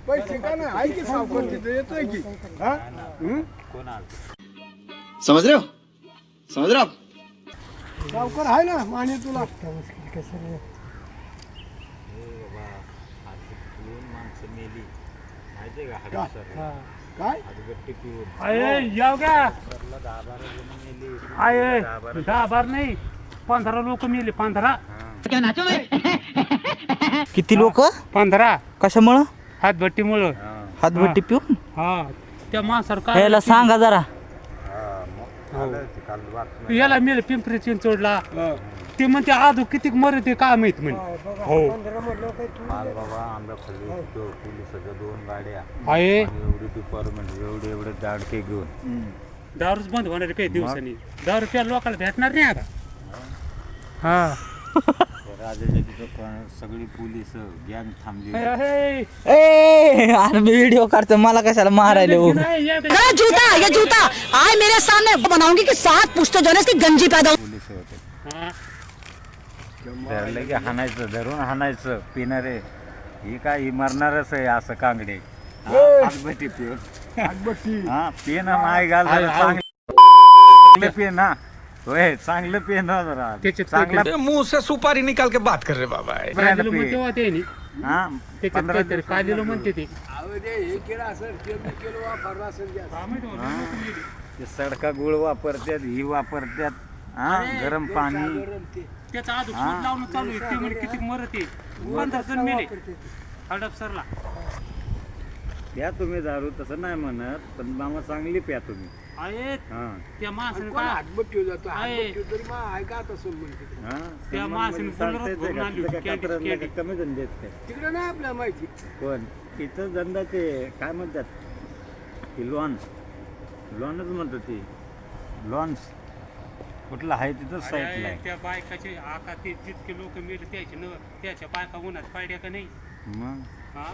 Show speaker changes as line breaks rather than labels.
पैसे का नाही आहे की सावकार तिथे येतोय की
समझ रहे हो
सावकार आहे ना माने तुला काय
आहे 10-12 नाही 15 लोक मेले 15
किती लोक
15
कशामुळं
हातभट्टीमुळं
हातभट्टी पिऊन
हा त्या माणसाला काय
याला सांगा जरा
याला मेले पिंपरी चिंचवडला ते म्हणते आजू किती मरते काय माहित म्हणे हो
दोन गाड्या
आहे
एवढी डिपार्टमेंट एवढे दाडके घेऊन
दारूच बंद होणार आहे काही दिवसांनी दारू प्या लोकांना भेटणार नाही आता हा
राजाच्या तिथं सगळी पोलीस गँग थांबली
अरे मी व्हिडिओ काढतो मला कशाला मारायला हो
मेरा जूता ये जूता आए मेरे सामने बनाऊंगी कि 7 पुश्ते जो है इसकी गंजी पैदा हो।
पोलीस होते धरले की हाणायचं धरून हाणायचं पिणारे ही काय ही मरणारच आहे असं कांगडे हातभट्टी पिऊन हा पेन माय घाल चांगलं पेन हा होय चांगलं पेन जरा चांगला
मुंह से सुपारी निकाल के बात कर रहे बाबा
काजल म्हणते हो ते
हा
त्याच्यात काहीतरी काजल म्हणते ते
ते सडका गुळ वापरतात ही वापरतात हा गरम पाणी
त्याचा आजू शोध लावणं चालू आहे ते म्हणजे किती मरते 15 जण मेले हडपसरला
प्या तुम्ही दारू तसं नाही म्हणत पण मामा चांगली प्या तुम्ही
आहेत
हा
त्या माणसाने काय
हातबट्टी जातो
आहे.
हातबट्टी तरी मग ऐकत असेल म्हणते
हा
त्या माणसाने
चालतंय
बोलणं
ते
आणली
का?
होती,
तुला
कॅन्डी-
कात्रजला
कॅन्डी.
का कमी धंदे आहेत काय
तिकडे नाही आपल्याला माहिती
पण तिथं धंदा ते काय म्हणतात ती लॉन्स म्हणतात ती लॉन्स कुठलं आहे तिथं साईडला आहे
त्या बायकाचे आका ते जितके लोक मेले त्याचे न त्याच्या बायका उन्हात पाड्या का नाही
मग
हा